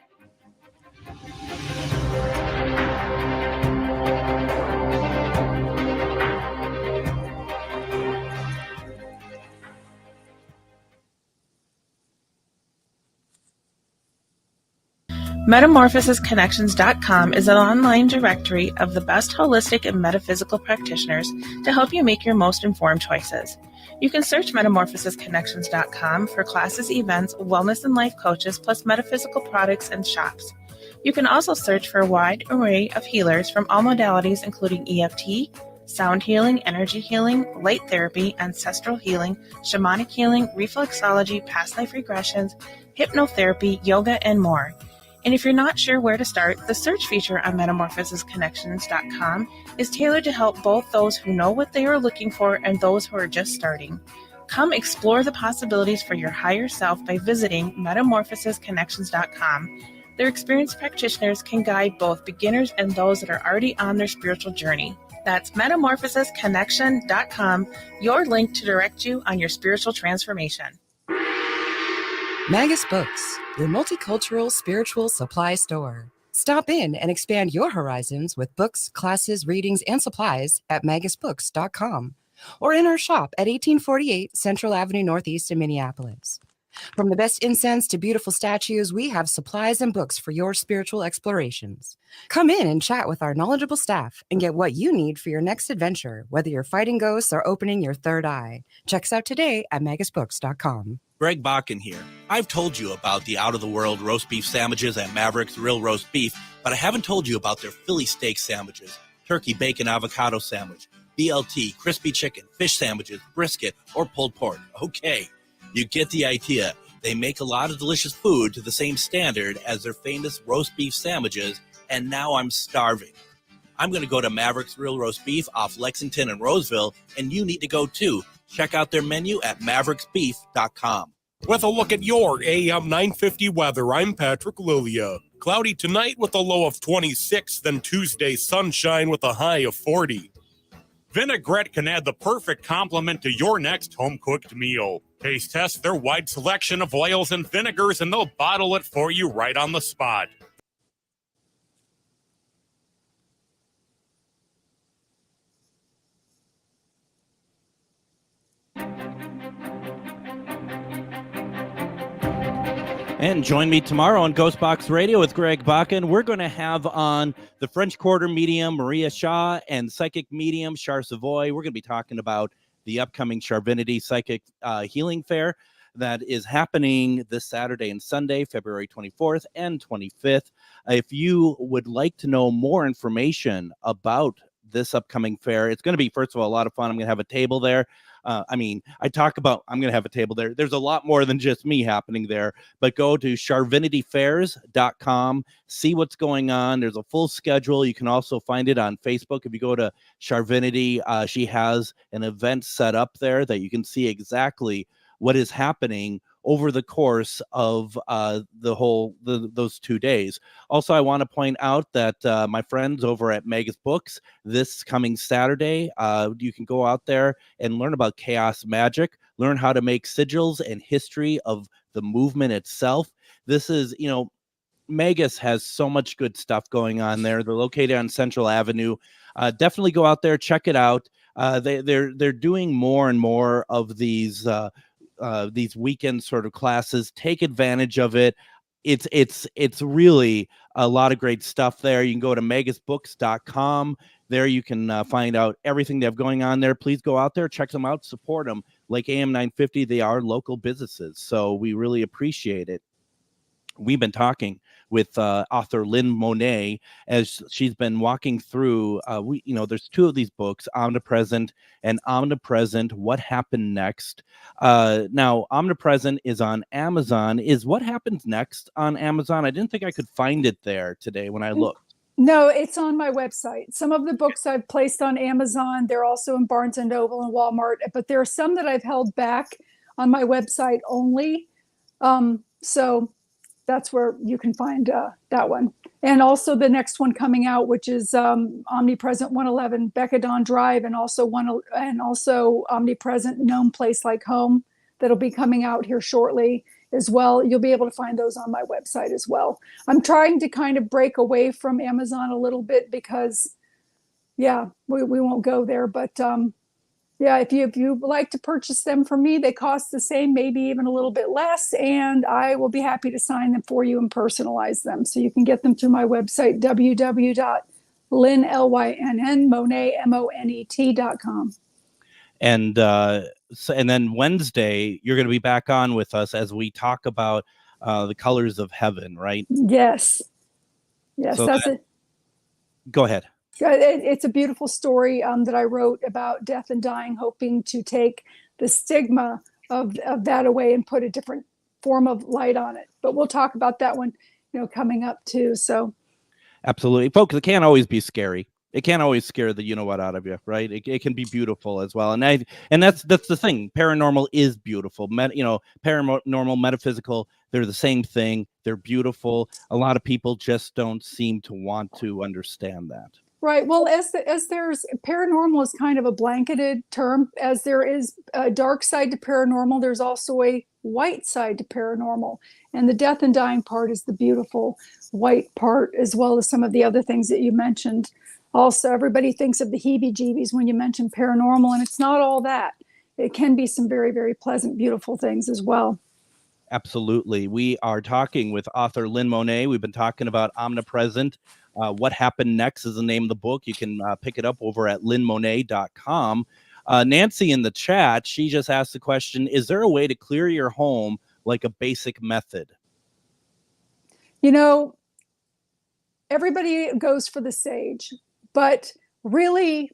Metamorphosisconnections.com is an online directory of the best holistic and metaphysical practitioners to help you make your most informed choices. You can search Metamorphosisconnections.com for classes, events, wellness and life coaches, plus metaphysical products and shops. You can also search for a wide array of healers from all modalities, including EFT, sound healing, energy healing, light therapy, ancestral healing, shamanic healing, reflexology, past life regressions, hypnotherapy, yoga, and more. And if you're not sure where to start, the search feature on metamorphosisconnections.com is tailored to help both those who know what they are looking for and those who are just starting. Come explore the possibilities for your higher self by visiting metamorphosisconnections.com. Their experienced practitioners can guide both beginners and those that are already on their spiritual journey. That's metamorphosisconnection.com, your link to direct you on your spiritual transformation. Magus Books, your multicultural spiritual supply store. Stop in and expand your horizons with books, classes, readings, and supplies at magusbooks.com or in our shop at 1848 Central Avenue Northeast in Minneapolis. From the best incense to beautiful statues, we have supplies and books for your spiritual explorations. Come in and chat with our knowledgeable staff and get what you need for your next adventure, whether you're fighting ghosts or opening your third eye. Check us out today at magusbooks.com. Greg Bakun here. I've told you about the out-of-the-world roast beef sandwiches at Maverick's Real Roast Beef, but I haven't told you about their Philly steak sandwiches, turkey, bacon, avocado sandwich, BLT, crispy chicken, fish sandwiches, brisket, or pulled pork. Okay, you get the idea. They make a lot of delicious food to the same standard as their famous roast beef sandwiches, and now I'm starving. I'm going to go to Maverick's Real Roast Beef off Lexington and Roseville, and you need to go too. Check out their menu at mavericksbeef.com. With a look at your AM 950 weather, I'm Patrick Lilia. Cloudy tonight with a low of 26, then Tuesday sunshine with a high of 40. Vinaigrette can add the perfect complement to your next home-cooked meal. Taste test their wide selection of oils and vinegars, and they'll bottle it for you right on the spot. And join me tomorrow on GhostBox Radio with Greg Bakun. We're going to have on the French Quarter medium, Maria Shaw, and psychic medium, Char Savoy. We're going to be talking about the upcoming Charvinity Psychic Healing Fair that is happening this Saturday and Sunday, February 24th and 25th. If you would like to know more information about this upcoming fair, it's going to be, first of all, a lot of fun. I'm going to have a table there. I'm going to have a table there. There's a lot more than just me happening there, but go to charvinityfairs.com, see what's going on. There's a full schedule. You can also find it on Facebook. If you go to Charvinity, she has an event set up there that you can see exactly what is happening over the course of those 2 days. Also, I want to point out that my friends over at Megas Books, this coming Saturday, you can go out there and learn about chaos magic, learn how to make sigils and history of the movement itself. This is, Megas has so much good stuff going on there. They're located on Central Avenue. Definitely go out there, check it out. They're doing more and more of these weekend sort of classes. Take advantage of it. It's really a lot of great stuff there. You can go to megasbooks.com. There you can find out everything they have going on there. Please go out there, check them out, support them. Like AM 950, they are local businesses, so we really appreciate it. We've been talking with author Lynn Monet as she's been walking through, there's two of these books, Omnipresent and Omnipresent-What Happened Next. Now, Omnipresent is on Amazon. Is What Happens Next on Amazon? I didn't think I could find it there today when I looked. No, it's on my website. Some of the books I've placed on Amazon. They're also in Barnes & Noble and Walmart, but there are some that I've held back on my website only. So that's where you can find that one. And also the next one coming out, which is Omnipresent 111 Becadon Drive, and also Omnipresent Gnome Place Like Home, that'll be coming out here shortly as well. You'll be able to find those on my website as well. I'm trying to kind of break away from Amazon a little bit because, we won't go there. But if you like to purchase them from me, they cost the same, maybe even a little bit less, and I will be happy to sign them for you and personalize them. So you can get them through my website, www.lynnmonet.com. And then Wednesday, you're going to be back on with us as we talk about the colors of heaven, right? Yes, so that's it. Go ahead. It's a beautiful story that I wrote about death and dying, hoping to take the stigma of that away and put a different form of light on it. But we'll talk about that one, coming up too. So, absolutely, folks. It can't always be scary. It can't always scare the what out of you, right? It can be beautiful as well, and that's the thing. Paranormal is beautiful. Paranormal, metaphysical, they're the same thing. They're beautiful. A lot of people just don't seem to want to understand that. Right. Well, as there's paranormal is kind of a blanketed term. As there is a dark side to paranormal, there's also a white side to paranormal. And the death and dying part is the beautiful white part, as well as some of the other things that you mentioned. Also, everybody thinks of the heebie-jeebies when you mention paranormal, and it's not all that. It can be some very, very pleasant, beautiful things as well. Absolutely. We are talking with author Lynn Monet. We've been talking about Omnipresent. What Happened Next is the name of the book. You can pick it up over at lynnmonet.com. Nancy in the chat, she just asked the question, is there a way to clear your home like a basic method? Everybody goes for the sage, but really,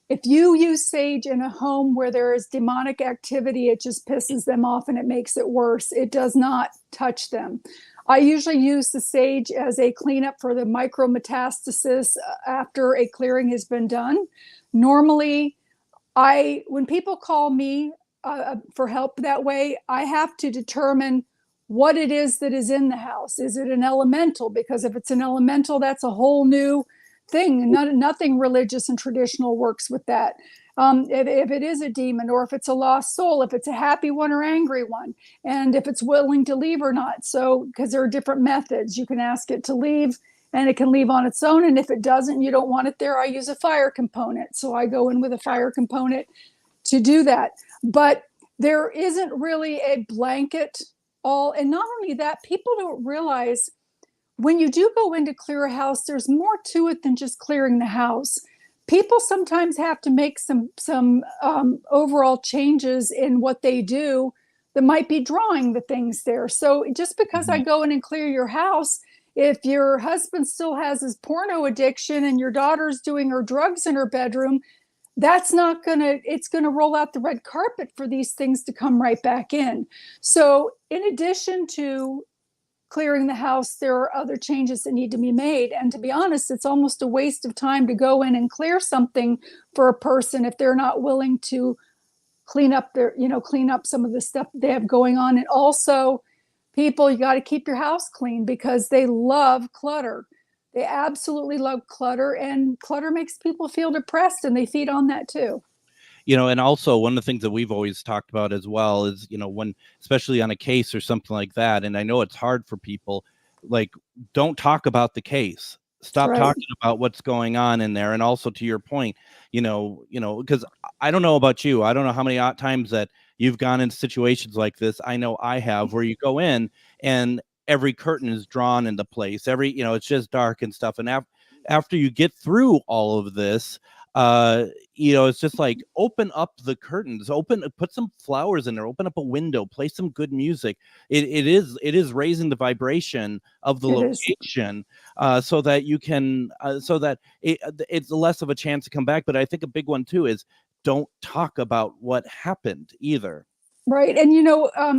if you use sage in a home where there is demonic activity, it just pisses them off and it makes it worse. It does not touch them. I usually use the sage as a cleanup for the micrometastasis after a clearing has been done. Normally, when people call me for help that way, I have to determine what it is that is in the house. Is it an elemental? Because if it's an elemental, that's a whole new thing. Nothing religious and traditional works with that. If it is a demon, or if it's a lost soul, if it's a happy one or angry one, and if it's willing to leave or not. So, because there are different methods, you can ask it to leave and it can leave on its own. And if it doesn't, you don't want it there, I use a fire component. So I go in with a fire component to do that. But there isn't really a blanket and not only that, people don't realize when you do go in to clear a house, there's more to it than just clearing the house. People sometimes have to make some overall changes in what they do that might be drawing the things there. So just because I go in and clear your house, if your husband still has his porno addiction and your daughter's doing her drugs in her bedroom, it's going to roll out the red carpet for these things to come right back in. So in addition to clearing the house, there are other changes that need to be made. And to be honest, it's almost a waste of time to go in and clear something for a person if they're not willing to clean up some of the stuff they have going on. And also, people, you got to keep your house clean because they love clutter. They absolutely love clutter, and clutter makes people feel depressed, and they feed on that too. And also one of the things that we've always talked about as well is, when, especially on a case or something like that, and I know it's hard for people, like, don't talk about the case. Stop talking about what's going on in there. And also to your point, because I don't know about you. I don't know how many times that you've gone into situations like this. I know I have, where you go in and every curtain is drawn into place. It's just dark and stuff. And after you get through all of this, it's just like, open up the curtains, put some flowers in there, open up a window, play some good music. It is raising the vibration of the location, so that you can, so that it's less of a chance to come back. But I think a big one too is, don't talk about what happened either. Right. And,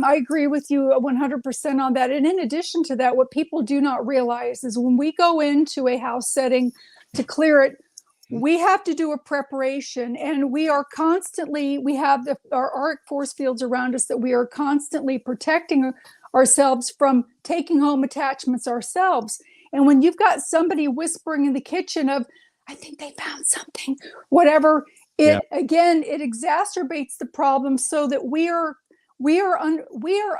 I agree with you 100% on that. And in addition to that, what people do not realize is when we go into a house setting to clear it, we have to do a preparation, and we have our auric force fields around us that we are constantly protecting ourselves from taking home attachments ourselves. And when you've got somebody whispering in the kitchen of, I think they found something, whatever, it exacerbates the problem, so that we are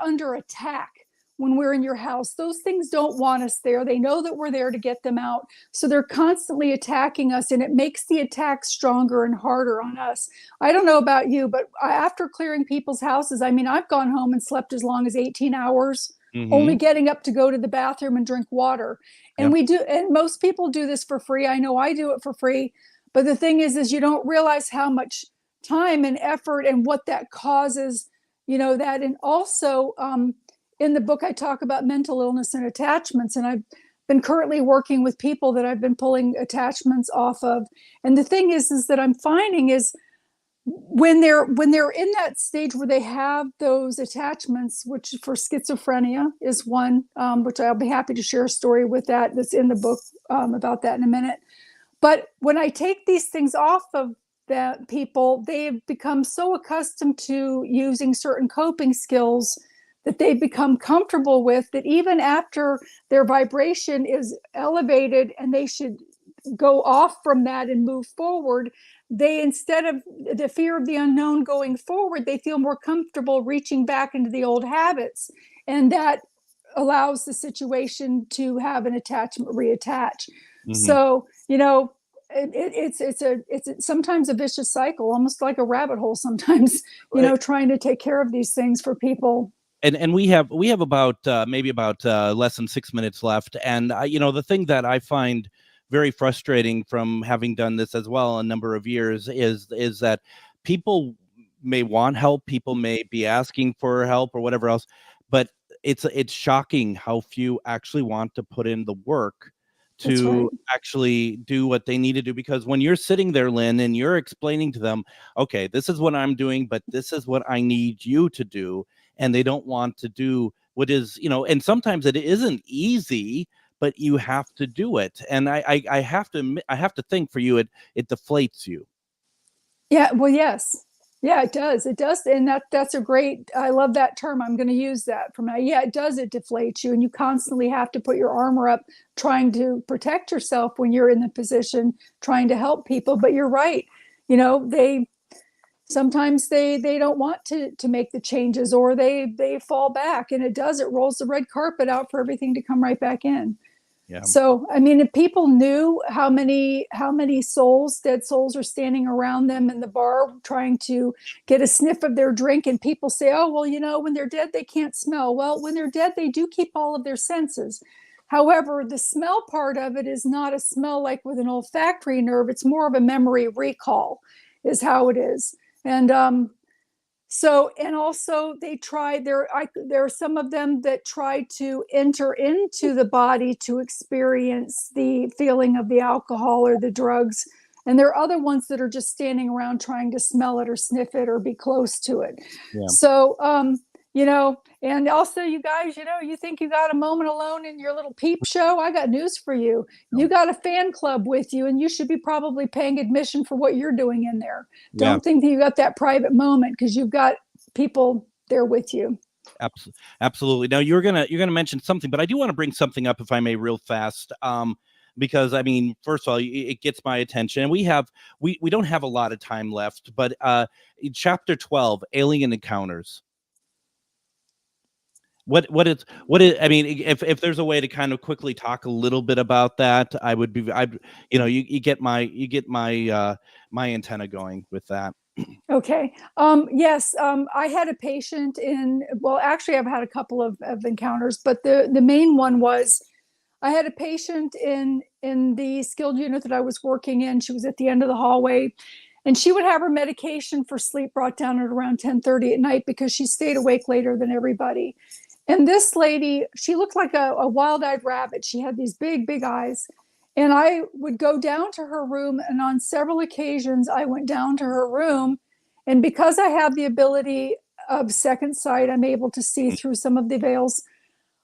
under attack when we're in your house. Those things don't want us there. They know that we're there to get them out. So they're constantly attacking us, and it makes the attack stronger and harder on us. I don't know about you, but after clearing people's houses, I've gone home and slept as long as 18 hours, only getting up to go to the bathroom and drink water. And we do, and most people do this for free. I know I do it for free. But the thing is you don't realize how much time and effort and what that causes, that. And also, in the book, I talk about mental illness and attachments, and I've been currently working with people that I've been pulling attachments off of. And the thing is that I'm finding is when they're in that stage where they have those attachments, which for schizophrenia is one, which I'll be happy to share a story with that's in the book about that in a minute. But when I take these things off of that people, they've become so accustomed to using certain coping skills that they've become comfortable with, that even after their vibration is elevated and they should go off from that and move forward, they, instead of the fear of the unknown going forward, they feel more comfortable reaching back into the old habits. And that allows the situation to have an attachment reattach. So, it's sometimes a vicious cycle, almost like a rabbit hole sometimes, trying to take care of these things for people. and we have about maybe about less than 6 minutes left. And the thing that I find very frustrating from having done this as well a number of years is that people may want help, people may be asking for help or whatever else, but it's shocking how few actually want to put in the work to actually do what they need to do. Because when you're sitting there, Lynn, and you're explaining to them, okay, this is what I'm doing, but this is what I need you to do, and they don't want to do what is, and sometimes it isn't easy, but you have to do it. And I have to think for you, it deflates you. Yeah, well, yes. Yeah, it does. It does. And that's a great, I love that term. I'm going to use that from now. Yeah, it does. It deflates you. And you constantly have to put your armor up trying to protect yourself when you're in the position, trying to help people. But you're right. Sometimes they don't want to make the changes, or they fall back, and it rolls the red carpet out for everything to come right back in. Yeah. So, I mean, if people knew how many dead souls are standing around them in the bar trying to get a sniff of their drink, and people say, oh, well, when they're dead, they can't smell. Well, when they're dead, they do keep all of their senses. However, the smell part of it is not a smell like with an olfactory nerve. It's more of a memory recall is how it is. And also they tried, there are some of them that try to enter into the body to experience the feeling of the alcohol or the drugs. And there are other ones that are just standing around trying to smell it or sniff it or be close to it. Yeah. So, and also you guys, you think you got a moment alone in your little peep show. I got news for you. You got a fan club with you, and you should be probably paying admission for what you're doing in there. Don't think that you got that private moment, because you've got people there with you. Absolutely. Now you're gonna mention something, but I do want to bring something up, if I may, real fast. Because I mean, first of all, it gets my attention. We don't have a lot of time left, but in chapter 12, Alien Encounters. What is I mean, if there's a way to kind of quickly talk a little bit about that, you get my antenna going with that. Okay. Yes. I had a patient actually I've had a couple of encounters, but the main one was I had a patient in the skilled unit that I was working in. She was at the end of the hallway, and she would have her medication for sleep brought down at around 10:30 at night because she stayed awake later than everybody. And this lady, she looked like a wild-eyed rabbit. She had these big, big eyes. And I would go down to her room, and on several occasions, I went down to her room. And because I have the ability of second sight, I'm able to see through some of the veils.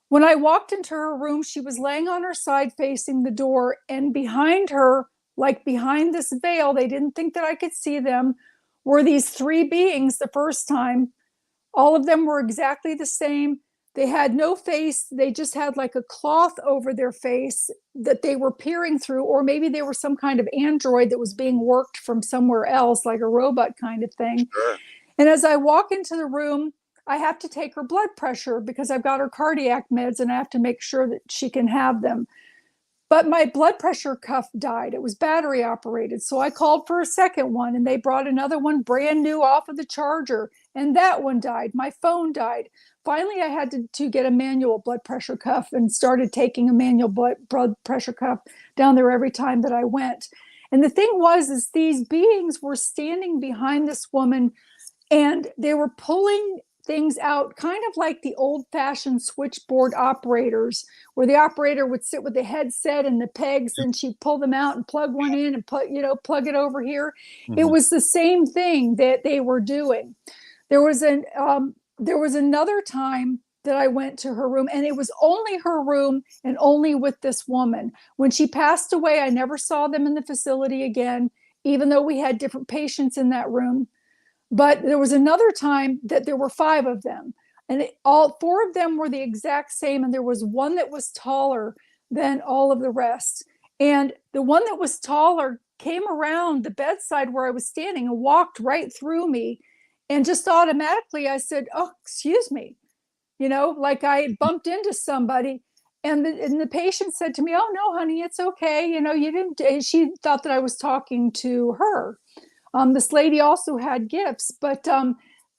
When I walked into her room, she was laying on her side facing the door, and behind her, like behind this veil, they didn't think that I could see them, were these three beings the first time. All of them were exactly the same. They had no face. They just had like a cloth over their face that they were peering through, or maybe they were some kind of android that was being worked from somewhere else, like a robot kind of thing. Sure. And as I walk into the room, I have to take her blood pressure because I've got her cardiac meds, and I have to make sure that she can have them. But my blood pressure cuff died. It was battery operated. So I called for a second one, and they brought another one brand new off of the charger, and that one died. My phone died. Finally, I had to get a manual blood pressure cuff, and started taking a manual blood pressure cuff down there every time that I went. And the thing is these beings were standing behind this woman, and they were pulling things out, kind of like the old-fashioned switchboard operators, where the operator would sit with the headset and the pegs, and she'd pull them out and plug one in and plug it over here. Mm-hmm. It was the same thing that they were doing. There was another time that I went to her room, and it was only her room and only with this woman. When she passed away, I never saw them in the facility again, even though we had different patients in that room. But there was another time that there were 5 of them, and all 4 of them were the exact same. And there was one that was taller than all of the rest. And the one that was taller came around the bedside where I was standing and walked right through me. And just automatically I said, "Oh, excuse me," like I had bumped into somebody. And the patient said to me, "Oh, no, honey, it's okay. You didn't." She thought that I was talking to her. This lady also had gifts, but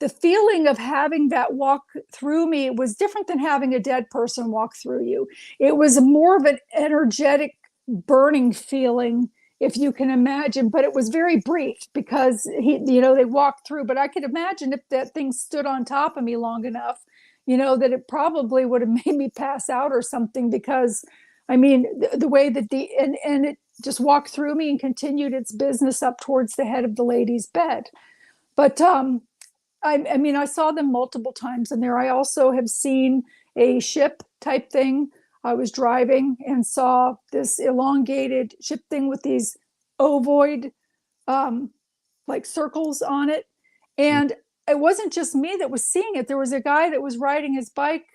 the feeling of having that walk through me was different than having a dead person walk through you. It was more of an energetic burning feeling, if you can imagine, but it was very brief because they walked through. But I could imagine if that thing stood on top of me long enough, that it probably would have made me pass out or something, because I mean, the way that and it just walked through me and continued its business up towards the head of the lady's bed. But I mean, I saw them multiple times in there. I also have seen a ship type thing. I was driving and saw this elongated ship thing with these ovoid like circles on it. And it wasn't just me that was seeing it. There was a guy that was riding his bike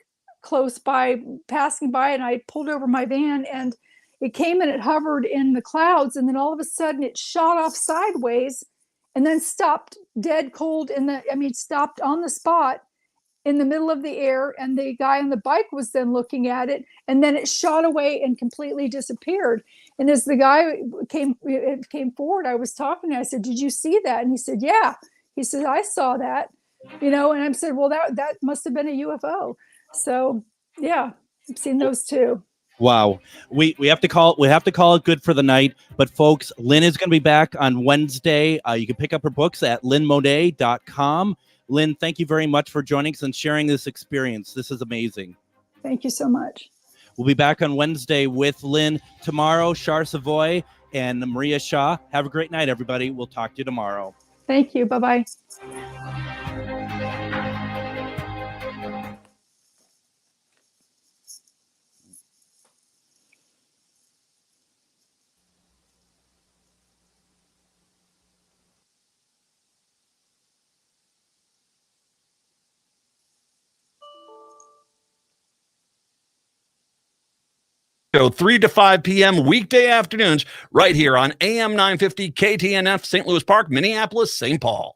close by, passing by, and I pulled over my van, and it came and it hovered in the clouds, and then all of a sudden it shot off sideways and then stopped dead cold stopped on the spot in the middle of the air. And the guy on the bike was then looking at it, and then it shot away and completely disappeared. And as the guy came forward, I was talking to him. I said, "Did you see that?" And he said, "Yeah." He said, "I saw that," and I said, "Well, that must have been a UFO." So yeah, I've seen those too. Wow. We have to call it good for the night. But folks, Lynn is going to be back on Wednesday. You can pick up her books at lynnmonet.com. Lynn, thank you very much for joining us and sharing this experience. This is amazing. Thank you so much. We'll be back on Wednesday with Lynn tomorrow. Char Savoy and Maria Shaw. Have a great night, everybody. We'll talk to you tomorrow. Thank you. Bye-bye. So 3 to 5 p.m. weekday afternoons right here on AM 950 KTNF, St. Louis Park, Minneapolis, St. Paul.